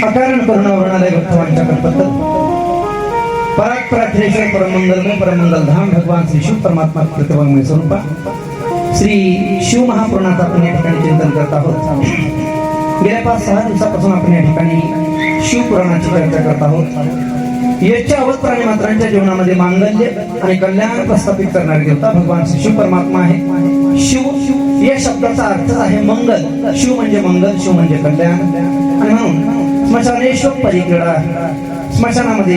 अकारण करुणा वर्णालय भक्तवांच्या कल्पत परात्परात्रेश्वर परमंगलमय परमंगल धाम भगवान श्री शिव परमात्मा कृतवांगमय स्वरूपा श्री शिव महापुराणाचा आपण या ठिकाणी चिंतन करत आहोत। गेल्या 5-6 दिवसापासून आपण या ठिकाणी शिव पुराणाची चर्चा करत आहोत। याच्या अवध प्राणी मात्रांच्या जीवनामध्ये मांगल्य आणि कल्याण प्रस्थापित करणारे देवता भगवान श्री शिव परमात्मा आहे। शिव या शब्दाचा अर्थ आहे मंगल। शिव म्हणजे मंगल, शिव म्हणजे कल्याण। आणि म्हणून स्मशानेश्वर परिक्रीडा, स्मशानामध्ये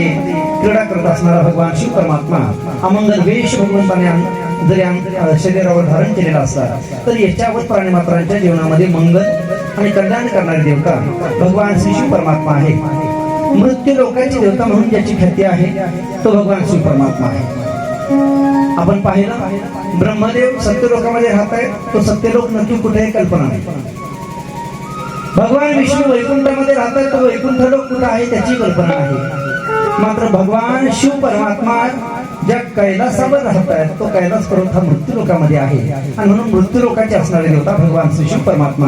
क्रीडा करत असणारा भगवान शिव परमात्मा अमंगल वेश भगवंताने जरी शरीरावर धारण केलेला असला तर याच्यावर प्राणी मात्रांच्या जीवनामध्ये मंगल आणि कल्याण करणारे देवता भगवान श्री शिव परमात्मा आहे। मृत्यू लोकांची देवता म्हणून ज्याची ख्याती आहे तो भगवान शिव परमात्मा आहे। आपण पाहिलं ब्रह्मदेव सत्यलोकामध्ये राहत आहे, तो सत्यलोक नक्की कुठे आहे कल्पना नाही। भगवान विष्णू वैकुंठामध्ये राहतात, तो वैकुंठ लोक कुठे आहे त्याची कल्पना नाही। मात्र भगवान शिव परमात्मा ज्या कैलासावर राहत आहेत तो कैलास पर्वत हा मृत्यू लोकामध्ये आहे आणि म्हणून मृत्यू लोकांचे असणारे देवता भगवान श्री शिव परमात्मा,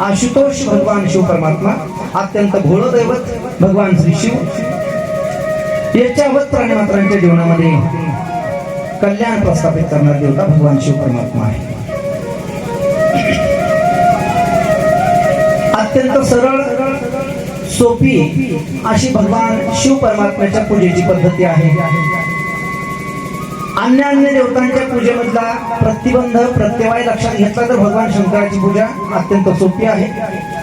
आशुतोष भगवान शिव परमात्मा, अत्यंत भोळ दैवत भगवान श्री शिव याच्या अवध प्राणी मात्रांच्या जीवनामध्ये कल्याण प्रस्थापित करणारा देवता भगवान शिव परमात्मा आहे। अत्यंत सरळ सोपी अशी भगवान शिव परमात्म्याच्या पूजेची पद्धती आहे। अन्य देवतांच्या पूजेमधला प्रतिबंध प्रत्यवाय लक्षात घेतला तर भगवान शंकराची पूजा अत्यंत सोपी आहे,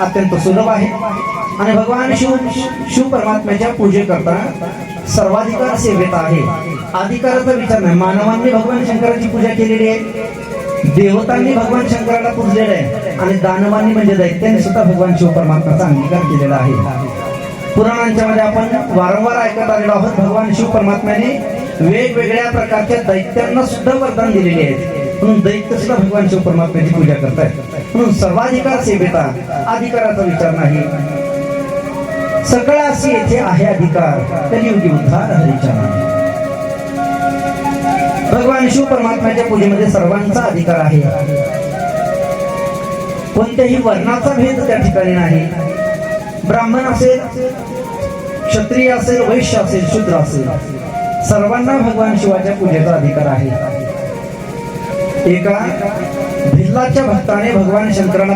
अत्यंत सुलभ आहे। आणि भगवान शिव परमात्म्याच्या पूजेकरता सर्वाधिकार सेवेत आहे। अधिकाराचा विचार नाही। मानवांनी भगवान शंकराची पूजा केलेली आहे, देवतांनी भगवान शंकराला पूजलेलं आहे आणि दानवांनी म्हणजे दैत्यांनी सुद्धा भगवान शिव परमात्म्याचा अंगीकार केलेला आहे। पुराणांच्या मध्ये आपण वारंवार ऐकत आलेलो आहोत भगवान शिव परमात्म्याने वेगवेगळ्या प्रकारच्या दैत्यांना सुद्धा वरदान दिलेले आहेत, म्हणून दैत्य सुद्धा भगवान शिव परमात्म्याची पूजा करतात। म्हणून सर्वाधिकार सेवेता, अधिकाराचा विचार नाही। सगळाशी येथे आहे अधिकार, कलियुगी उद्धार हरीच्या नामे। भगवान शिव परमात्म्याच्या पूजेमध्ये सर्वांचा अधिकार आहे, कोणत्याही वर्णाचा भेद त्या ठिकाणी नाही। ब्राह्मण असेल, क्षत्रिय असेल, वैश्य असेल, शूद्र असेल, सर्वांना भगवान शिवाच्या पूजेचा अधिकार आहे। एका भिल्लाच्या भक्ताने भगवान शंकराला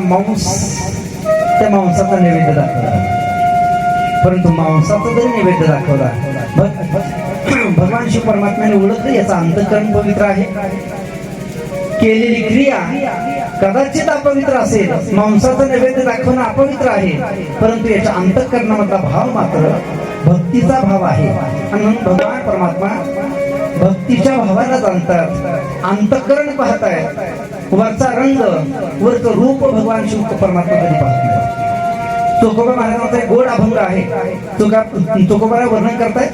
त्या मांसाचा नैवेद्य दाखवला, परंतु मांसाचा जरी नैवेद्य दाखवला भगवान शिव परमात्म्याने ओळखलं याचा अंतःकरण पवित्र आहे। केलेली क्रिया कदाचित अपवित्र असेल, मांसाचा नैवेद्य दाखवणं अपवित्र आहे, परंतु याच्या अंतःकरणामधला भाव मात्र भक्तीचा भाव आहे। आणि म्हणून भगवान परमात्मा भक्तीच्या भावाला जाणतात, अंतःकरण पाहतायत, वरचा रंग वरचं रूप भगवान शिव परमात्मा कधी पाहत नाही। तुकोबा महाराजांचा एक गोड अभंग आहे, तुकोबाला वर्णन करतायत।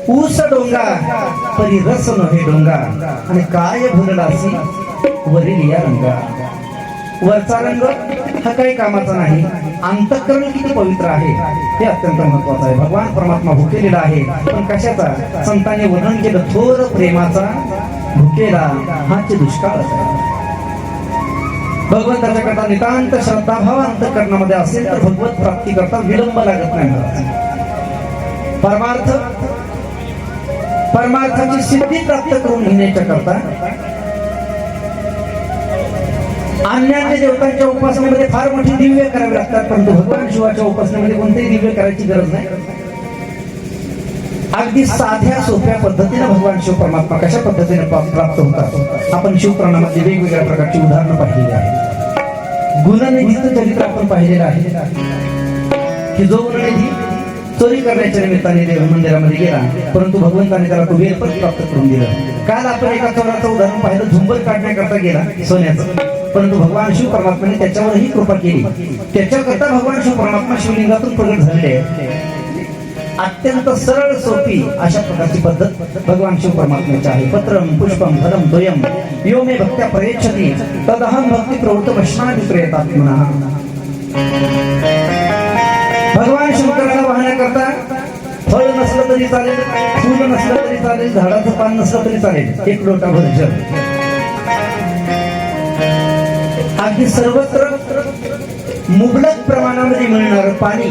ऊस डोंगा परी रस नव्हे डोंगा आणि काय भरलासी वरील या रंगा। वरचा रंग हा काही कामाचा नाही, अंतःकरण किती पवित्र आहे हे अत्यंत महत्वाचं आहे। भगवान परमात्मा भुकेलेला आहे, पण कशाचा? संतांनी वर्णन केलं थोर प्रेमाचा भुकेला हाचे दुष्काळ आहे। भगवंताच्या करता नितांत श्रद्धाभाव अंतःकरणामध्ये असेल तर भगवत प्राप्ती करता विलंब लागत नाही। परमार्थाची सिद्धी प्राप्त करून घेण्याच्या करता अन्य देवतांच्या उपासनेमध्ये फार मोठी दिव्य करावी लागतात, परंतु भगवान शिवाच्या उपासनेमध्ये कोणतेही दिव्य करायची गरज नाही। अगदी साध्या सोप्या पद्धतीने भगवान शिव परमात्मा कशा पद्धतीने प्राप्त होतात आपण शिवपुराणामध्ये वेगवेगळ्या प्रकारची उदाहरणं पाहिलेली आहेत। गुणनिधीचं चरित्र आपण पाहिलेलं आहे की जो गुणनिधी चोरी करण्याच्या निमित्ताने देव मंदिरामध्ये गेला, परंतु भगवंताने त्याला तो वीरपद प्राप्त करून दिलं। काल आपण एका चोराचं उदाहरण पाहिलं, झुंबर काढण्याकरता गेला सोन्याचं, परंतु भगवान शिव परमात्म्याने त्याच्यावरही कृपा केली। त्याच्याकरता भगवान शिव परमात्मा शिवलिंगातून प्रगट झालेले आहे। अत्यंत सरळ सोपी अशा प्रकारची पद्धत भगवान शिव परमात्म्याची आहे। पत्रम पुष्पम फलम द्वयम यो मे भक्त्या प्रयच्छति तदहं भक्ती प्रवृत्त वैष्णवी प्रयतात्मनः। भगवान शंकराला वाहण्याकरता फळ नसलं तरी चालेल, फूल नसलं तरी चालेल, झाडाचं पान नसलं तरी चालेल, एक लोटाभर जल अगदी सर्वत्र मुबलक प्रमाणामध्ये मिळणारं पाणी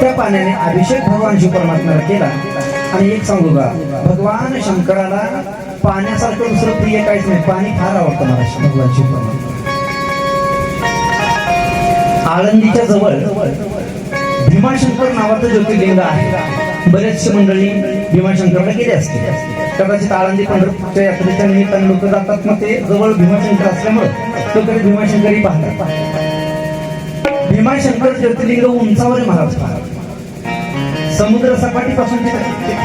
त्या पाण्याने अभिषेक भगवान शिव परमात्म्याला केला. आणि एक सांगू का, भगवान शंकराला पाण्यासारखं दुसरं प्रिय काहीच नाही. पाणी फार आवडतं मला भगवान शिव परमात्मा. आळंदीच्या जवळ भीमाशंकर नावाचं ज्योतिर्लिंग आहे. बरेचसे मंडळी भीमाशंकरला गेले असते. कदाचित आळंदी पंढरपूरच्या यात्रेच्या निमित्ताने लोक जातात. मग ते जवळ भीमाशंकर असल्यामुळे तो कधी भीमाशंकरही पाहतात. भीमाशंकर ज्योतिर्लिंग उंचावर आहे महाराज. समुद्र सपाटीपासून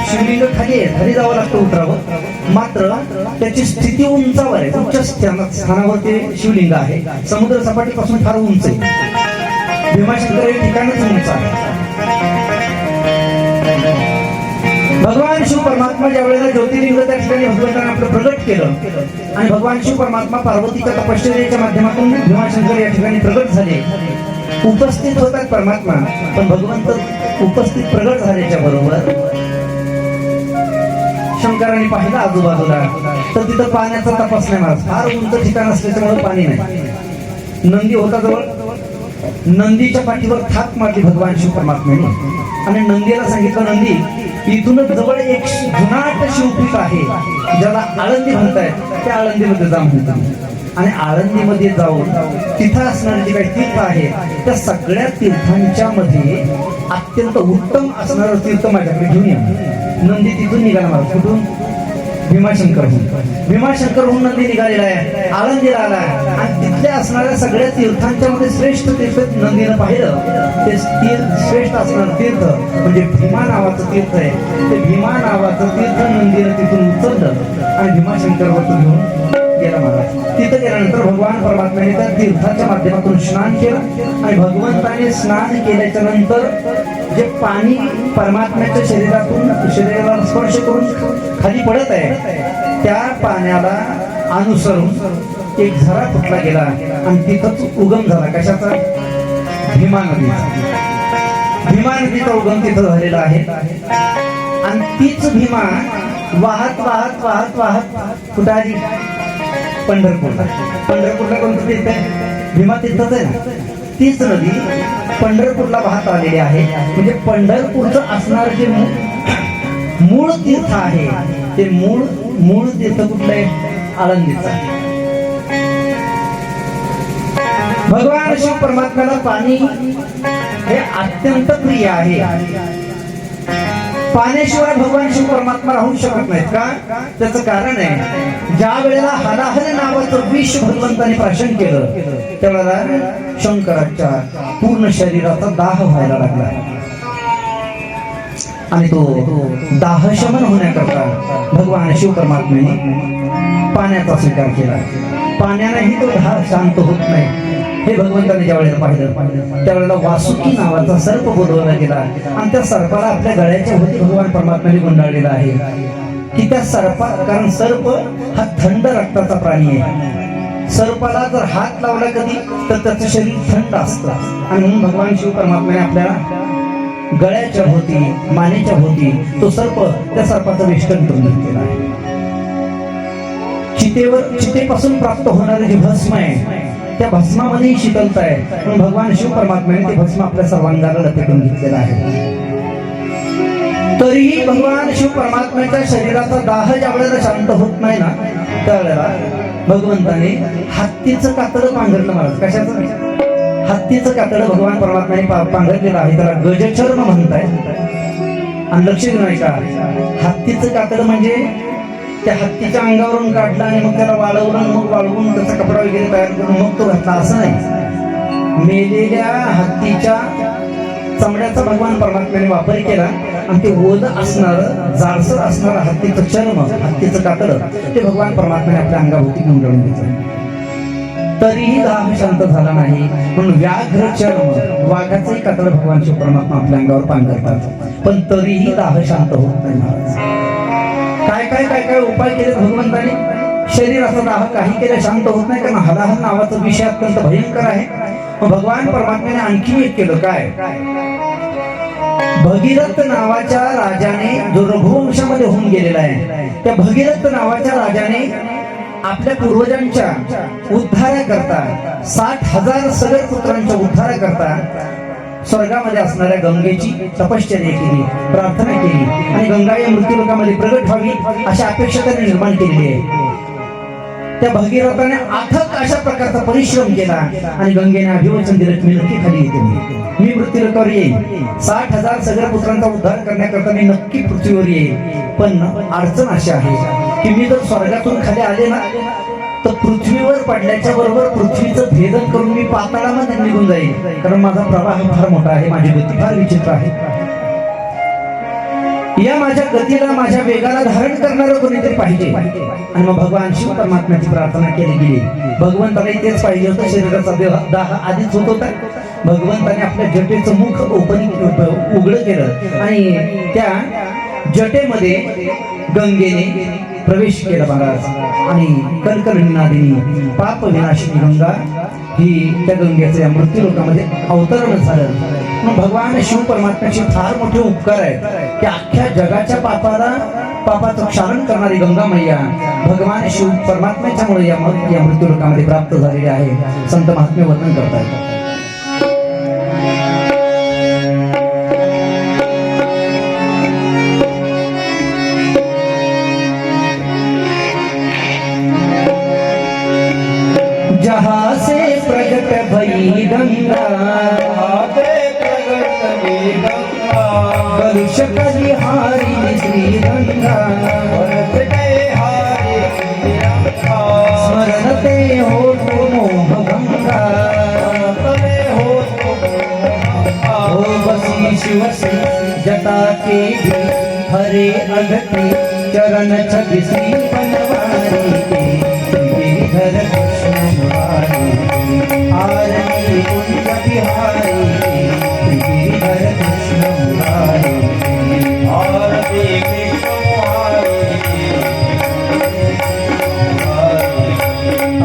शिवलिंग खाली आहे, खाली जावं लागतं उतरावं. मात्र त्याची स्थिती उंचावर आहे, उच्च स्थानावर ते शिवलिंग आहे. समुद्र सपाटीपासून फार उंच आहे. भीमाशंकर हे ठिकाणच उंच आहे. भगवान शिव परमात्मा ज्या वेळेला ज्योतिर्लिंग त्या ठिकाणी भगवंताने आपलं प्रगट केलं आणि भगवान शिव परमात्मा पार्वतीच्या तपश्चर्येच्या माध्यमातून भीमाशंकर या ठिकाणी प्रगट झाले. उपस्थित होतात परमात्मा, पण भगवंत उपस्थित प्रगट झाल्याच्या बरोबर शंकराने पाहिलं आजूबाजूला तर तिथं पाण्याचा तपास नाही महाराज. फार उंच ठिकाण असल्याच्यामुळे पाणी नाही. नंदी होता जवळ. नंदीच्या पाठीवर थाप मारली भगवान शिव परमात्म्याने आणि नंदीला सांगितलं, नंदी इथूनच जवळ एक जुनाट शिवपीठ आहे ज्याला आळंदी म्हणतायत, त्या आळंदीमध्ये जा म्हणतात. आणि आळंदीमध्ये जाऊन तिथं असणारे जे काही तीर्थ आहे त्या सगळ्या तीर्थांच्या मध्ये अत्यंत उत्तम असणारं तीर्थ माझ्याकडे घेऊन या. नंदी तिथून निघाला महाराज. कुठून? भीमाशंकरहून नंदी निघालेला आहे, आळंदीला आला आणि तिथल्या असणाऱ्या सगळ्या तीर्थांच्या मध्ये श्रेष्ठ तीर्थ नंदीनं पाहिलं. ते श्रेष्ठ असणारं तीर्थ म्हणजे भीमा नावाचं तीर्थ आहे. ते भीमा नावाचं तीर्थ नंदीनं तिथून उचललं आणि भीमाशंकरवर तो घेऊन गेला महाराज. तिथं गेल्यानंतर भगवान परमात्म्याने त्या तीर्थाच्या माध्यमातून स्नान केलं आणि भगवंताने स्नान केल्याच्या नंतर जे पाणी परमात्म्याच्या शरीराला स्पर्श करून खाली पडत आहे त्या पाण्याला अनुसरून एक झरा फुटला गेला आणि तिथंच उगम झाला. कशाचा? भीमा नदीचा. भीमा नदीचा उगम तिथं झालेला आहे. आणि तीच भीमा वाहत वाहत वाहत वाहत कुठं आली? पंढरपूरला. पंढरपूरला कोणतं तीर्थ आहे? भीमा तीर्थच आहे ना. तीच नदी पंढरपूरला वाहत आलेली आहे. म्हणजे पंढरपूरचं असणार जे मूळ तीर्थ आहे ते मूळ तीर्थ कुठलं आहे? आळंदीचं. भगवान शिव परमात्म्याला पाणी हे अत्यंत प्रिय आहे. पाण्याशिवाय भगवान शिव परमात्मा राहू शकत नाहीत का? त्याचं कारण आहे, ज्या वेळेला हलाहल नावाचं विष भगवंताने प्राशन केलं त्यावेळेला शंकराच्या पूर्ण शरीराचा दाह व्हायला लागला आणि तो दाहशमन होण्याकरता भगवान शिव परमात्म्याने पाण्याचा स्वीकार केला. पाण्यानेही तो दाह शांत होत नाही. हे भगवंताने ज्या वेळेला पाहिलं त्यावेळेला वासुकी नावाचा सर्प बोलवला गेला आणि त्या सर्पाला आपल्या गळ्याच्या भोवती भगवान परमात्म्याने गुंडाळलेला आहे की त्या सर्पा, कारण सर्प हा थंड रक्ताचा प्राणी आहे. सर्पाला जर हात लावला कधी तर त्याचं शरीर थंड असतं आणि म्हणून भगवान शिव परमात्म्याने आपल्या गळ्याच्या भोवती मानेच्या भोवती तो सर्प, त्या सर्पाचं वेष्टन करून घेतलेला आहे. चितेपासून प्राप्त होणारे जे भस्म आहे त्या भस्मामध्ये शीतलता आहे म्हणून भगवान शिव परमात्म्याने ते भस्म आपल्या सर्वांगाला लपेटून घेतलेला आहे. तरीही भगवान शिव परमात्म्याच्या शरीराचा दाह ज्या वेळेला शांत होत नाही ना त्यावेळेला भगवंताने हत्तीचं कातडं पांघरलं महाराज. कशाचं? हत्तीचं कातडं भगवान परमात्म्याने पांघरलेलं आहे. त्याला गजचर्म म्हणताय. आणि लक्ष देऊ नये का, हत्तीचं कातडं म्हणजे त्या हत्तीच्या अंगावरून काढला आणि मग त्याला वाळवलं, मग वाळवून त्याचा कपडा वगैरे तयार करून मग तो घातला असं नाही. मेलेल्या हत्तीच्या चमड्याचा भगवान परमात्म्याने वापर केला आणि ते ओलं असणारं जाडसर असणारं हत्तीचं चर्म, हत्तीचं कातडं ते भगवान परमात्म्याने आपल्या अंगाभोवती गुंडाळून घेतलं. तरीही दाह शांत झाला नाही म्हणून व्याघ्र चर्म, वाघाचंही कातडं भगवान शिव परमात्मा आपल्या अंगावर पांघरतात पण तरीही दाह शांत होत नाही महाराज. काय काय काय काय उपाय केले भगवंताने. शरीराचा दाह काही केल्या शांत होत नाही कारण हलाहल नावाचा विषय अत्यंत भयंकर आहे. भगवान परमात्म्याने आणखी एक केलं. काय? भगीरथ नावाच्या राजाने जो रघुवंशामध्ये होऊन गेलेला आहे त्या भगीरथ नावाच्या राजाने आपल्या पूर्वजांच्या उद्धाराकरता 60,000 सगळे पुत्रांच्या उद्धाराकरता स्वर्गामध्ये असणाऱ्या गंगेची तपश्चर्या केली, प्रार्थना केली आणि गंगा या मृत्यूलोकामध्ये प्रगट व्हावी अशी अपेक्षा त्याने निर्माण केलेली आहे. त्या भगीरथाने अथक अशा प्रकारचा परिश्रम केला आणि गंगेने अभिवचन दिलं, मी नक्की खाली येते, मी मृत्यूलोकावर येईल, 60,000 सगळ्या पुत्रांचा उद्धार करण्याकरता मी नक्की पृथ्वीवर येईल. पण अडचण अशी आहे की मी जर स्वर्गातून खाली आले ना तर पृथ्वीवर पडल्याच्या बरोबर पृथ्वीचं भेदन करून मी पाताळामध्ये निघून जाईल, कारण माझा प्रवाह फार मोठा आहे, माझी गती फार विचित्र आहे. या माझ्या गतीला, माझ्या वेगाला धारण करणारं कोणीतरी पाहिजे. आणि मग भगवान शिव परमात्म्याची प्रार्थना केली गेली. भगवंताला तेच पाहिजे होतं, शरीराचा दाह आधीच होत होता. भगवंताने आपल्या जटेचं मुख उघडं केलं आणि त्या जटेमध्ये गंगेने प्रवेश केला महाराज. आणि कलकलनादिनी पाप विनाशिनी गंगा ही त्या गंगेचं या मृत्यूलोकामध्ये अवतरण झालं. मग भगवान शिव परमात्म्याचे फार मोठे उपकार आहेत की अख्ख्या जगाच्या पापाचं क्षालन करणारी गंगा मैया भगवान शिव परमात्म्याच्या मुळे या मृत्यूलोकामध्ये प्राप्त झालेली आहे. संत महात्मे वर्णन करतात. जहाँ से प्रगट भई गंगा, कलुष कलिहारी श्री गंगा, स्मरणते हो तो मोह गंगा, हो बसी शिव से जटा के भी हरे अगति चरण छवि श्री बनवारी के गिरिधर कृष्ण मुरारी आरती कुंज बिहारी गिरिधर कृष्ण मुरारी आरती कृष्ण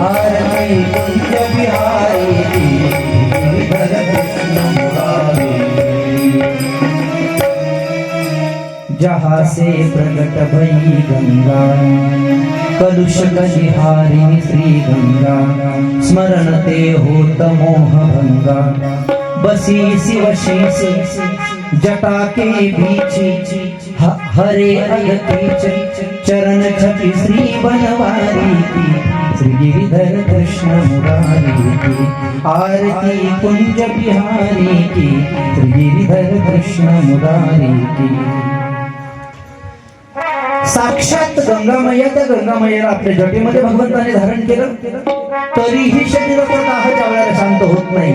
आरती कुंज बिहारी गिरिधर कृष्ण मुरारी. जहाँ से प्रगट भई गंगा, कलुष कलिहारी श्री गंगा, स्मरणते होत मोह भंगा, बसी शिव शेष जटा के बीच हरे अगति चरण छवि श्री बनवारी की श्री गिरिधर कृष्ण मुरारी की आरती कुंज बिहारी की श्री गिरिधर कृष्ण मुरारी की. साक्षात गंगामय्या, त्या गंगामय्याला आपल्या जटेमध्ये भगवंताने धारण केलं, तरीही शरीराचा दाह ज्या वेळेला शांत होत नाही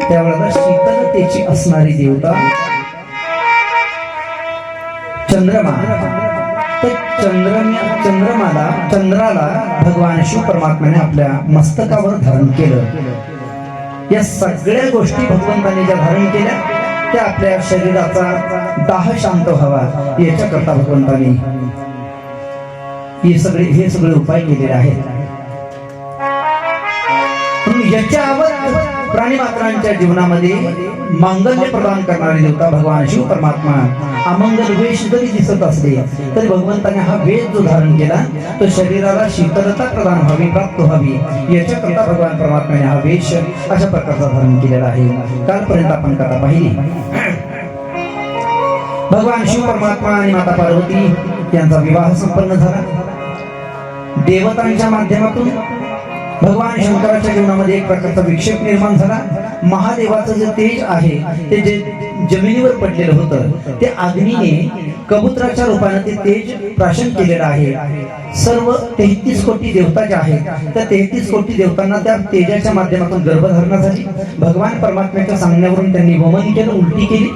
त्यावेळेला शीतलतेची असणारी देवता चंद्रमा, चंद्राला भगवान शिव परमात्म्याने आपल्या मस्तकावर धारण केलं. या सगळ्या गोष्टी भगवंताने ज्या धारण केल्या त्या आपल्या शरीराचा दाह शांत व्हावा याच्याकरता भगवंताने हे सगळे उपाय केलेले आहेत. याच्यावर प्राणीमात्रांच्या जीवनामध्ये मांगल्य प्रदान करणारी देवता भगवान शिव परमात्मा अमंगल वेश जरी दिसत असले तरी भगवंताने हा वेश जो धारण केला तो शरीराला शीतलता प्रदान व्हावी, प्राप्त व्हावी याच्याकरता भगवान परमात्म्याने हा वेश अशा प्रकारचा धारण केलेला आहे. कालपर्यंत आपण कथा पाहिली. भगवान शिव परमात्मा आणि माता पार्वती यांचा विवाह संपन्न झाला. देवतांच्या माध्यमातून भगवान शंकराच्या जीवनामध्ये एक प्रकारचा विक्षेप निर्माण झाला. महादेवाचं जे तेज आहे ते जे जमिनीवर पडलेलं होतं ते अग्नीने कबुतराच्या रूपाने ते तेज प्राशन केलेलं आहे. सर्व 33 कोटी देवता ज्या आहेत त्या 33 कोटी देवतांना त्या तेजाच्या माध्यमातून गर्भधारणा झाली. भगवान परमात्म्याच्या सांगण्यावरून त्यांनी वमन केलं, उलटी केली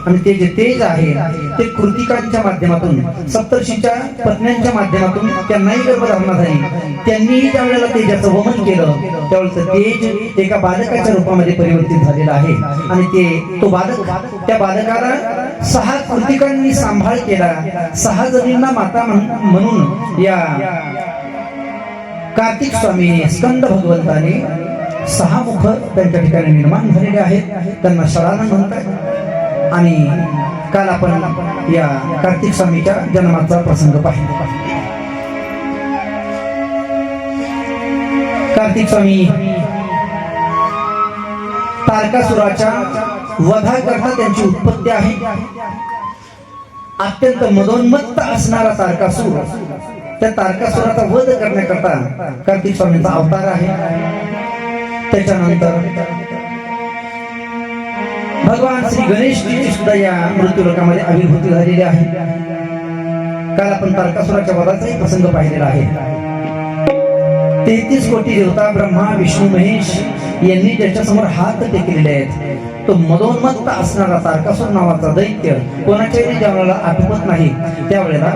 आणि ते जे तेज आहे ते कृतिकांच्या माध्यमातून, सप्तर्षीच्या पत्न्यांच्या माध्यमातून त्यांनाही गर्भधारणा झाली. त्यांनीही त्या वेळेला तेजाचं वमन केलं. त्यावेळेस तेज एका बालकाच्या रूपामध्ये परिवर्तित झालेलं आहे आणि तो बालक, त्या बालकाला 6 कृतिकांनी सांभाळ केला. 6 जणींना माता म्हणून या कार्तिक स्वामीने, स्कंद भगवंताने 6 मुख त्यांच्या ठिकाणी निर्माण झालेले आहेत. त्यांना शरानन म्हणतात. आणि काल आपण या कार्तिक स्वामीच्या जन्माचा प्रसंग पाहिला. कार्तिक स्वामी तारकासुराच्या वधाकरता त्यांची उत्पत्ती आहे. अत्यंत मदोन्मत्त असणारा तारकासूर, त्या तारकासुराचा वध करण्याकरता कार्तिक स्वामींचा अवतार आहे. त्याच्यानंतर भगवान श्री गणेशजीची सुद्धा या मृत्यूलोकामध्ये आविर्भूती झालेली आहे. काल आपण तारकासुराच्या वधाचाही प्रसंग पाहिलेला आहे. 33 कोटी देवता ब्रह्मा विष्णू महेश यांनी ज्याच्या समोर हात टेकलेले आहेत, तो मदोन्मत्त असणारा तारकासूर नावाचा दैत्य कोणाच्याही जेवणाला आठवत नाही. त्यावेळेला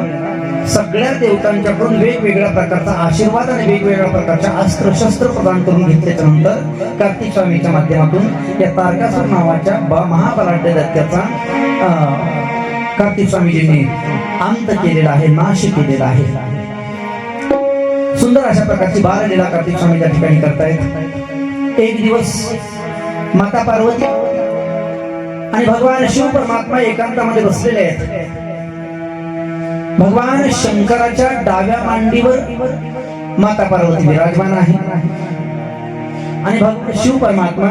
सगळ्या देवतांच्याकडून वेगवेगळ्या प्रकारचा आशीर्वाद आणि वेगवेगळ्या प्रकारच्या अस्त्र शस्त्र प्रदान करून घेतल्याच्या नंतर कार्तिक स्वामीच्या माध्यमातून या तारकासूर नावाच्या महाबलाढ्य दैत्याचा कार्तिक स्वामीजींनी अंत केलेला आहे, नाश केलेला आहे. सुंदर अशा प्रकारची बाललीला कार्तिक स्वामी त्या ठिकाणी करतायत. एक दिवस माता पार्वती आणि भगवान शिव परमात्मा एकांतामध्ये बसलेले आहेत. भगवान शंकराच्या डाव्या मांडीवर माता पार्वती विराजमान आहे आणि भगवान शिव परमात्मा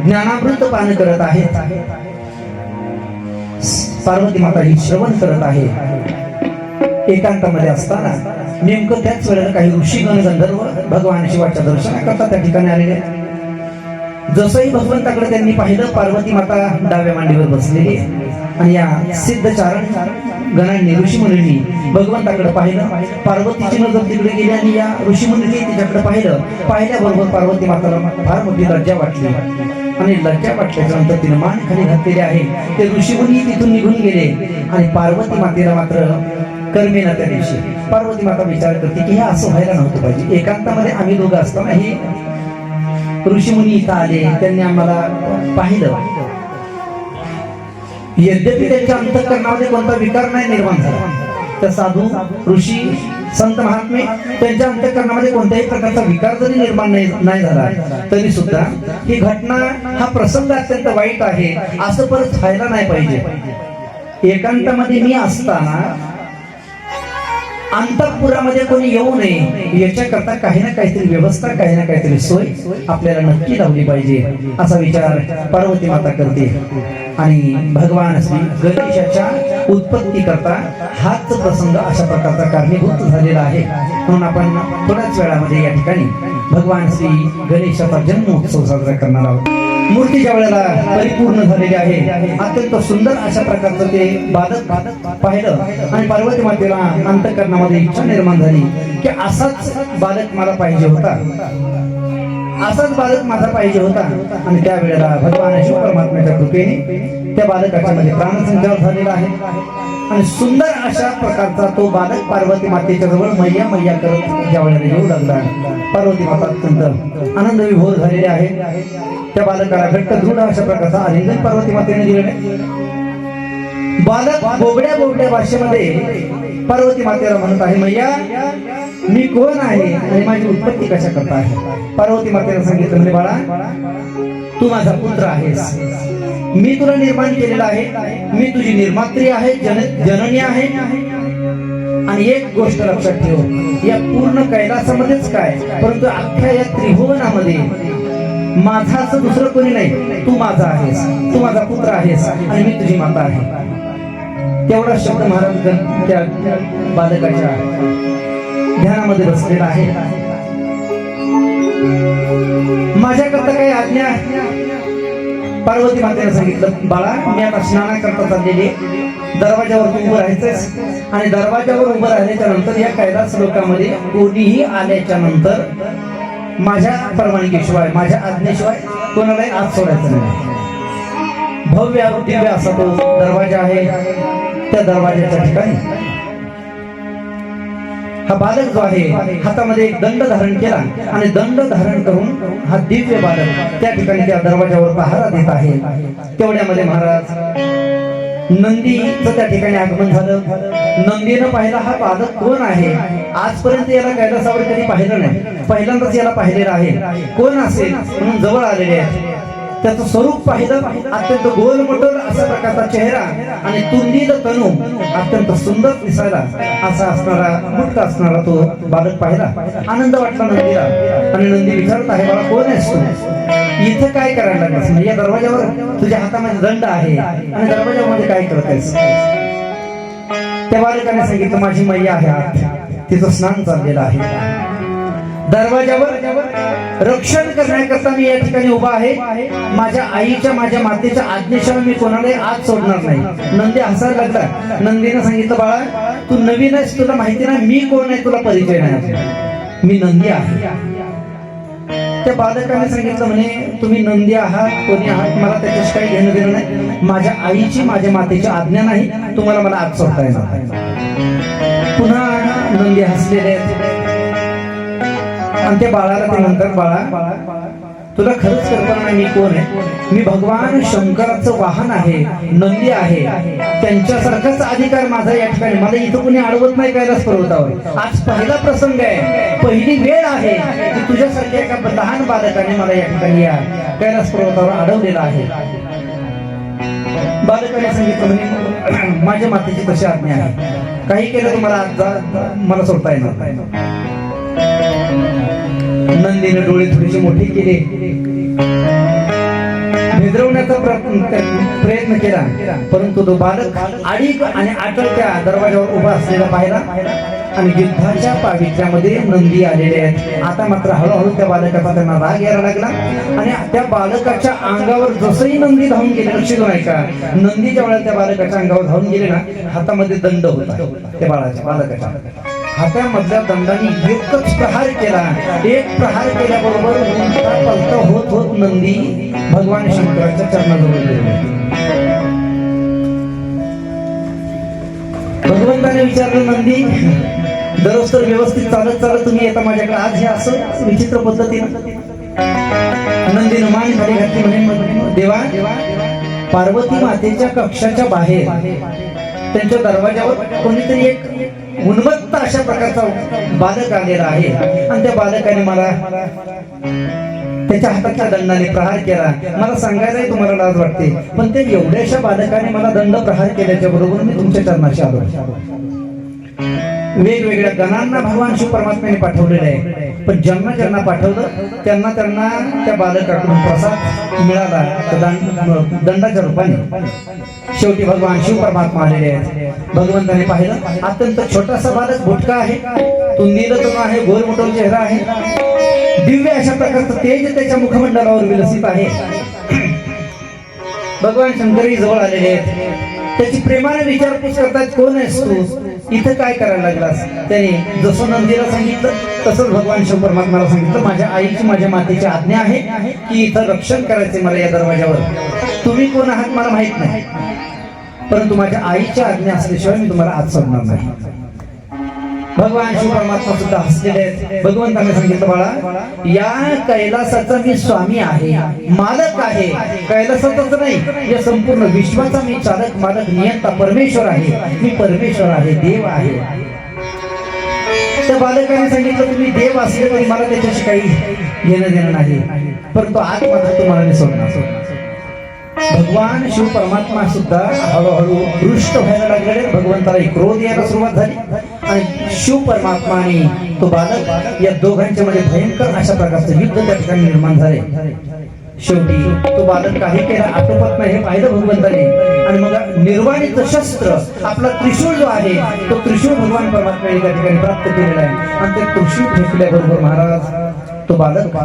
ज्ञानामृत पान करत आहेत. पार्वती माता ही श्रवण करत आहे. एकांतामध्ये असताना नेमकं त्याच वेळेला काही ऋषीगण गंधर्व भगवान शिवाच्या दर्शनाकरता त्या ठिकाणी आलेले. जसंही भगवंताकडे त्यांनी पाहिलं, पार्वती माता डाव्या मांडीवर बसलेली आहे आणि या सिद्धचारण गणांनी ऋषीमुनींनी भगवंताकडे पाहिलं. पार्वतीची नजर तिकडे गेली आणि या ऋषीमुनींनी तिच्याकडे पाहिलं. पाहिल्याबरोबर पार्वती माताला फार मोठी लज्जा वाटली आणि लज्जा वाटल्याच्या नंतर तिने मान खाली घातलेली आहे. ते ऋषीमुनी तिथून निघून गेले आणि पार्वती मातेला मात्र कर्मेना त्या दिवशी पार्वती माता विचार करते की हे असं व्हायला नव्हतं पाहिजे. एकांतामध्ये आम्ही दोघं असताना हे ऋषीमुनी इथं आले, त्यांनी आम्हाला पाहिलं. यद्यपि त्यांच्या अंतःकरणामध्ये कोणता विकार नाही निर्माण झाला, तर साधू ऋषी संत महात्मे त्यांच्या अंतःकरणामध्ये कोणत्याही प्रकारचा विकार जरी निर्माण नाही झाला तरी सुद्धा ही घटना, हा प्रसंग अत्यंत वाईट आहे, असं परत व्हायला नाही पाहिजे. एकांतामध्ये मी असताना अंतःपुरामध्ये कोणी येऊ नये याच्याकरता काही ना काहीतरी व्यवस्था, काही ना काहीतरी सोय आपल्याला नक्की लावली पाहिजे, असा विचार पार्वती माता करते. आणि भगवान श्री गणेशाच्या उत्पत्ती करता हाच प्रसंग अशा प्रकारचा कारणीभूत झालेला आहे. म्हणून आपण थोड्याच वेळामध्ये या ठिकाणी भगवान श्री गणेशाचा जन्मोत्सव साजरा करणार आहोत. मूर्ती ज्या वेळेला परिपूर्ण झालेली आहे, अत्यंत सुंदर अशा प्रकारचं ते बालक पाहिलं आणि पार्वती मातेला अंतःकरणामध्ये इच्छा निर्माण झाली की असाच बालक मला पाहिजे होता, असाच बालक माझा पाहिजे होता. आणि त्यावेळेला भगवान शिव परमात्म्याच्या कृपेने त्या बालकाच्या मध्ये प्राणसंचार झालेला आहे आणि सुंदर अशा प्रकारचा तो बालक पार्वती मातेच्या जवळ मैया मैया करत ज्या वेळेला येऊ लागला, पार्वती माता अत्यंत आनंद विभोर झालेले आहे. त्या बालकाला घट्ट दृढ अशा प्रकारचा आलिंगन पार्वती मातेने दिलेले. बालक बोबड्या बोबड्या भाषेमध्ये पार्वती मातेला म्हणत आहे, मैया मी कोण आहे आणि माझी उत्पत्ती कशा करता आहे. पार्वती मातेला सांगितलं, म्हणजे बाळा तू माझा पुत्र आहेस, मी तुला निर्माण केलेला आहे, मी तुझी निर्मात्री आहे, जननी आहे. आणि एक गोष्ट लक्षात ठेव, या पूर्ण कैलासामध्येच काय, परंतु अख्ख्या या त्रिभुवनामध्ये माझा असं दुसरं कोणी नाही, तू माझा आहेस, तू माझा पुत्र आहेस आणि मी तुझी माता आहे. तेवढा शब्द महाराज त्या बालकाच्या ध्यानामध्ये बसलेला आहे. माझ्याकरता काही आज्ञा. पार्वती मातेने सांगितलं, बाळा मी आता स्नानाकरता चाललेली, दरवाजावर तू उभं राहायचंस आणि दरवाजावर उभं राहिल्याच्या नंतर या कैलास लोकामध्ये कोणीही आल्याच्या नंतर माझ्या परवानगीशिवाय, माझ्या आज्ञेशिवाय कोणालाही आत सोडायचं नाही. भव्य दिव्य असा तो दरवाजा आहे. त्या दरवाजाच्या ठिकाणी हा बालक जो आहे हातामध्ये एक दंड धारण केला आणि दंड धारण करून हा दिव्य बालक त्या ठिकाणी त्या दरवाजावर पहारा देत आहे. तेवढ्यामध्ये महाराज नंदीचं त्या ठिकाणी आगमन झालं. नंदीनं पाहिला हा बालक कोण आहे, आजपर्यंत याला कैलासावर कधी पाहिलं नाही, पहिल्यांदाच याला पाहिलेलं आहे, कोण असेल म्हणून जवळ आलेले आहे. त्याचं स्वरूप पाहिलं, अत्यंत गोलमटोल अशा प्रकारचा चेहरा आणि तुंदील तनू, अत्यंत सुंदर दिसायला असा असणारा मुक्त असणारा तो बालक पाहिला. आनंद वाटला नंदीला आणि नंदी विचारत आहे, बाळा कोण आहेस तू, इथं काय करायला लागलास, म्हणजे या दरवाजावर तुझ्या हातामध्ये दंड आहे आणि दरवाजामध्ये काय करत आहेस. त्या बालकाने सांगितलं, माझी मैया आहे आत, तिचं स्नान चाललेलं आहे, दरवाजावर रक्षण करण्याकरता मी या ठिकाणी उभा आहे. माझ्या आईच्या माझ्या मातेच्या आज्ञेशिवाय मी कोणालाही आत सोडणार नाही. नंदी हसायला लागला. नंदीने सांगितलं, बाळा तू नवीन आहेस, तुला माहिती नाही मी कोण आहे, तुला परिचय नाही, मी नंदी आहे. त्या बालकाने सांगितलं, म्हणे तुम्ही नंदी आहात, कोणी आहात, मला त्याच्याशी काही घेणं देणं नाही. माझ्या आईची माझ्या मातेची आज्ञा नाही, तुम्हाला मला आत सोडता येणार. पुन्हा नंदी हसलेले आहेत आणि त्या बाळाला ते म्हणतात, बाळा तुला खरंच कल्पना नाही मी कोण आहे. मी भगवान शंकराचं वाहन आहे, नंदी आहे. त्यांच्यासारखाच अधिकार माझा या ठिकाणी, मला इथं कोणी अडवत नाही कैलास पर्वतावर. आज पहिला प्रसंग आहे, पहिली वेळ आहे की तुझ्यासारख्या एका लहान बालकाने मला या ठिकाणी या कैलास पर्वतावर अडवलेला आहे. बालकाने सांगितलं, म्हणजे माझ्या मातेची तशी आज्ञा आहे, काही केलं तर मला आज मला सोडता येणार. नंदीने डोळे थोडेसे मोठे केले, भेदरवण्याचा प्रयत्न केला, परंतु तो बालक आडीक आणि अटल त्या दरवाजावर उभा असलेला पाहिला आणि युद्धाच्या पावित्र्यामध्ये नंदी आलेले आहेत. आता मात्र हळूहळू त्या बालकाचा त्यांना राग यायला लागला आणि त्या बालकाच्या अंगावर जसंही नंदी धावून गेले, लक्ष देऊ नये का, नंदी ज्या वेळेला त्या बालकाच्या अंगावर धावून गेले ना, हातामध्ये दंड होता त्या बालकाच्या हातामधल्या दंडाने एकच प्रहार केला. एक प्रहार केल्याबरोबर उलटा पलटा होत होत नंदी भगवान शंकराच्या चरणाजवळ गेले. भगवंताने विचारलं, नंदी दररोज तर व्यवस्थित चालत चालत तुम्ही येता माझ्याकडे, आज हे असं विचित्र पद्धतीने. नंदीनं मान खाली घातली, म्हणे देवा, पार्वती मातेच्या कक्षाच्या बाहेर त्यांच्या दरवाजावर कोणीतरी एक उन्मत्त अशा प्रकारचा बालक आलेला आहे आणि त्या बालकाने मला त्याच्या हाताच्या दंडाने प्रहार केला. मला सांगायलाही तुम्हाला लाज वाटते, पण ते एवढ्याशा बालकाने मला दंड प्रहार केल्याच्या बरोबर मी तुमच्या चरणाशी आलो. वेगवेगळ्या गणांना भगवान शिव परमात्म्याने पाठवलेले आहे, पण ज्यांना ज्यांना पाठवलं त्यांना त्यांना त्या बालकाकडून प्रसाद मिळाला दंडाच्या रूपाने. शेवटी भगवान शिव परमात्मा आलेले आहेत. भगवंताने पाहिलं, अत्यंत छोटासा बालक, भुटका आहे, तुंदील तनू आहे, गोलमटोल चेहरा आहे, दिव्य अशा प्रकारचं तेज त्याच्या मुखमंडलावर विलसित आहे. भगवान शंकरही जवळ आलेले आहेत. त्याची प्रेमाने विचारपूस करतात, कोण आहेस तू, इथं काय करायला लागलास. त्याने जसं नंदीला सांगितलं तसंच भगवान शिव परमात्माला सांगितलं, माझ्या आईची माझ्या मातेची आज्ञा आहे की इथं रक्षण करायचे मला या दरवाजावर. तुम्ही कोण आहात मला माहित नाही, परंतु माझ्या आईच्या आज्ञा असल्याशिवाय मी तुम्हाला आत सोडणार नाही. भगवान शिव परमात्मा सुद्धा हसलेले आहेत. भगवंताने सांगितलं, बाळा या कैलासाचा मी स्वामी आहे, मालक आहे. कैलासाचाच नाही, या संपूर्ण विश्वाचा मी चालक मालक नियंता परमेश्वर आहे. मी परमेश्वर आहे, देव आहे. त्या बालकाने सांगितलं, तुम्ही देव असले तरी मला त्याच्याशी काही घेणं देणं नाही, परंतु आत मात्र तुम्हाला मी सोडणार. भगवान शिव परमात्मा सुद्धा हळूहळू दृष्ट व्हायला लागलेले. भगवंताला क्रोध यायला सुरुवात झाली आणि शिव परमात्मा आणि तो बालक या दोघांच्या मध्ये भयंकर अशा प्रकारचं युद्ध त्या ठिकाणी निर्माण झाले. शेवटी तो बालक काही केला आटोपत नाही हे पाहिलं भगवंताने आणि मग निर्वाणित शस्त्र आपला त्रिशूळ जो आहे तो त्रिशूळ भगवान परमात्म्याने त्या ठिकाणी प्राप्त केलेला आहे आणि ते त्रिशूळ फेकल्याबरोबर महाराज तो बालक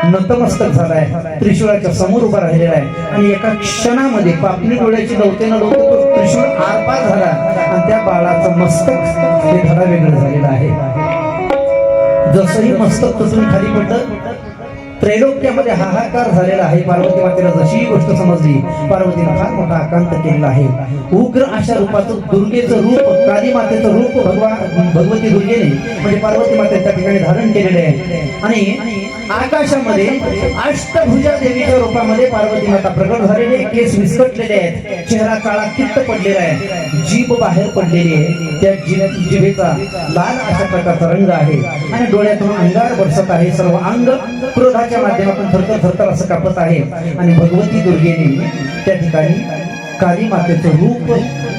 नतमस्तक झालाय, त्रिशूळाच्या समोर उभा राहिलेला आहे आणि एका क्षणामध्ये पापणी डोळ्याची लवते न लवते तो त्रिशूळ आरपार झाला आणि त्या बाळाचं मस्तक हे धडा वेगळं झालेलं आहे. जसंही मस्तक तुटून खाली पडलं, त्रैलोक्यामध्ये हाहाकार झालेला आहे. पार्वती मातेला जशी ही गोष्ट समजली, पार्वतीने फार मोठा आकांत केलेला आहे. उग्र अशा रूपाचं दुर्गेचं रूप, काली मातेचं रूप भगवती दुर्गेने म्हणजे पार्वती माते त्या ठिकाणी धारण केलेले आहे आणि आकाशामध्ये अष्टभुजा देवीच्या रूपामध्ये पार्वती माता प्रकट झालेली आहे. केस विस्कटलेले आहेत, चेहरा काळा कित्त पडलेला आहे, जीभ बाहेर पडलेली आहे, त्या जिभेचा लाल अशा प्रकारचा रंग आहे आणि डोळ्यातून अंगार बरसत आहे. सर्व अंग क्रोधाच्या शोभाच्या माध्यमातून थरथर थरथर असं कापत आहे आणि भगवती दुर्गेने त्या ठिकाणी काली मातेचं रूप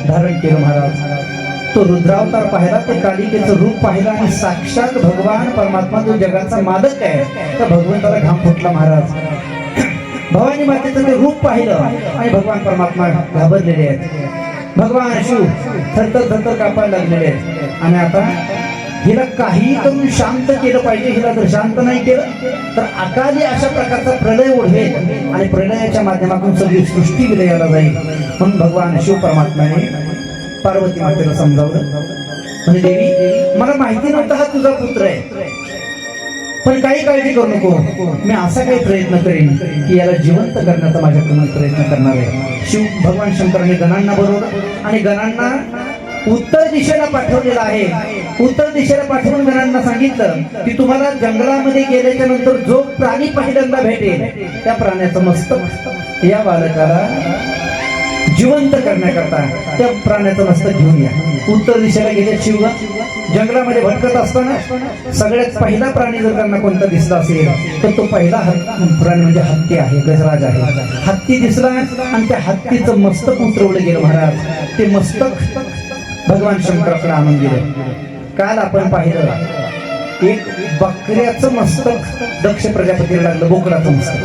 धारण केलं महाराज. तो रुद्रावतार पाहिला, ते कालिकेचं रूप पाहिलं आणि साक्षात भगवान परमात्मा जो जगाचा मालक आहे त्या भगवंताला घाम फुटला महाराज. भवानी मातेचं ते रूप पाहिलं आणि भगवान परमात्मा घाबरलेले आहेत. भगवान शिव थरथर थरथर कापायला लागलेले आहेत आणि आता हिला काही करून शांत केलं पाहिजे. हिला जर शांत नाही केलं तर अकाली अशा प्रकारचा प्रलय ओढवेल आणि प्रलयाच्या माध्यमातून सगळी सृष्टी विलयाला जाईल. म्हणून भगवान शिव परमात्म्याने पार्वती मातेला समजावलं, म्हणजे देवी मला माहिती नव्हता हा तुझा पुत्र आहे, पण काही काळजी करू नको, मी असा काही प्रयत्न करेन की याला जिवंत करण्याचा माझ्याकडून प्रयत्न करणार आहे. शिव भगवान शंकराने गणांना बोलवलं आणि गणांना उत्तर दिशेला पाठवलेलं आहे. उत्तर दिशेला पाठवून गणांना सांगितलं की तुम्हाला जंगलामध्ये गेल्याच्या नंतर जो प्राणी पहिल्यांदा भेटेल त्या प्राण्याचं मस्तक या बालकाला जिवंत करण्याकरता त्या प्राण्याचं मस्तक घेऊन या. उत्तर दिशेला गेले शिव जंगलामध्ये भटकत असताना सगळ्यात पहिला प्राणी जर त्यांना कोणता दिसला असेल तर तो पहिला प्राणी म्हणजे हत्ती आहे, गजराज आहे. हत्ती दिसला आणि त्या हत्तीचं मस्तक उतरवलं गेलं महाराज. ते मस्तक भगवान शंकराकडे आणून गेलं. काल आपण पाहिलं एक बकऱ्याचं मस्तक दक्ष प्रजापतीला लागलं, बोकडाचं मस्तक.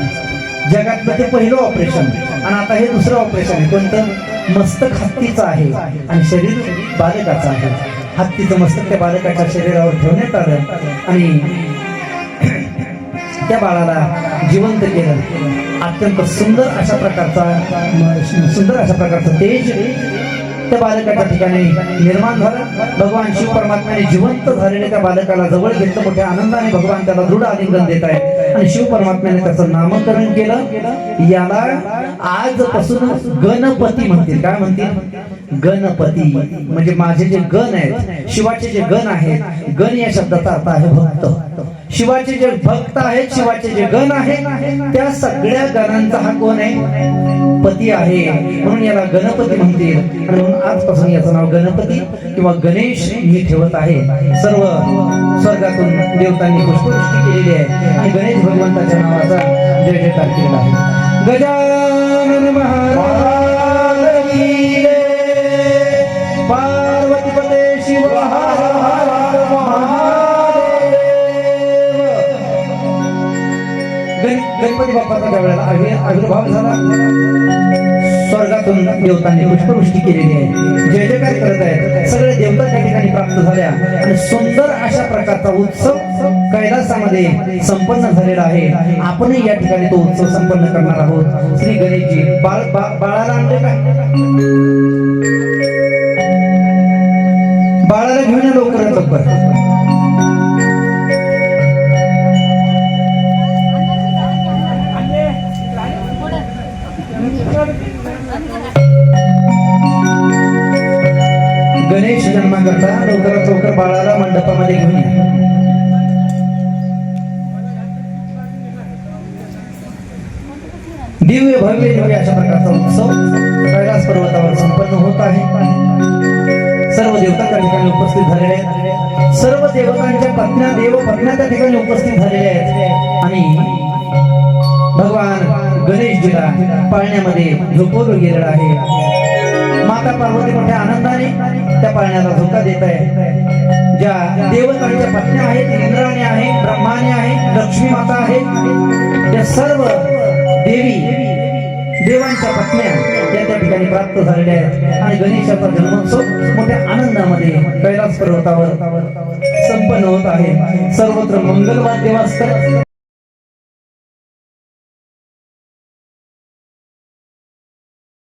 जगातलं ते पहिलं ऑपरेशन आणि आता हे दुसरं ऑपरेशन आहे. कोणतं? मस्तक हत्तीचं आहे आणि शरीर बालकाचं आहे. हत्तीचं मस्तक त्या बालकाच्या शरीरावर ठेवण्यात आलं आणि त्या बाळाला जिवंत केलं. अत्यंत सुंदर अशा प्रकारचं तेज त्या बालकाच्या ठिकाणी निर्माण झालं. भगवान शिव परमात्म्याने जिवंत झालेल्या त्या बालकाला जवळ घेतलं. मोठ्या आनंदाने भगवान त्याला दृढ आलिंगन देत आहे आणि शिव परमात्म्याने त्याचं नामकरण केलं. याला आजपासून गणपती म्हणतील. काय म्हणतील? गणपती. म्हणजे माझे जे गण आहेत, शिवाचे जे गण आहेत, गण या शब्दाचा अर्थ आहे भक्त. शिवाचे जे भक्त आहेत, शिवाचे जे गण आहेत, त्या सगळ्या गणांचा हा कोण आहे? पती आहे. म्हणून याला गणपती म्हणतील आणि म्हणून आजपासून याचं नाव गणपती किंवा गणेश मी ठेवत आहे. सर्व स्वर्गातून देवतांनी पुष्पवृष्टी केलेली आहे आणि गणेश भगवंताच्या नावाचा जय जयकार केलेला आहे. गजानन महाराज की जय. पार्वतीपते शिव हर हर महादेव. गणपती बाप्पाचा ज्या वेळेला आविर्भाव झाला, स्वर्गातून देवतांनी पुष्पवृष्टी केलेली आहे, जय जयकार करत आहेत. सगळे देवता त्या ठिकाणी प्राप्त झाल्या आणि सुंदर अशा प्रकारचा उत्सव कैलासामध्ये संपन्न झालेला आहे. आपणही या ठिकाणी तो उत्सव संपन्न करणार आहोत. श्री गणेशजी बाळाला आणले काय? बाळाला घेऊन या लवकरात लवकर. गणेश जन्माकरता लवकरात लवकर बाळाला मंडपामध्ये घेऊन या. दिव्य भव्य दिव्य अशा प्रकारचा उत्सव कैलास पर्वतावर संपन्न होत आहे. सर्व देवता त्या ठिकाणी उपस्थित झालेले आहेत. सर्व देवतांच्या पत्न्या देव पत्न्या त्या ठिकाणी उपस्थित झालेल्या आहेत आणि भगवान गणेशजीला पाळण्यामध्ये झोपवलं गेलेलं आहे. माता पार्वती मोठ्या आनंदाने त्या पाळण्याला झोका देत आहे. ज्या देवतांच्या पत्न्या आहेत, इंद्राणी आहे, ब्रह्माने आहे, लक्ष्मी माता आहे, त्या सर्व देवी देवांच्या पत्न्या या त्या ठिकाणी प्राप्त झालेल्या आहेत आणि गणेशाचा जन्मोत्सव मोठ्या आनंदामध्ये कैलास पर्वतावर संपन्न होत आहे. सर्वत्र मंगलवाद्य वाजतात.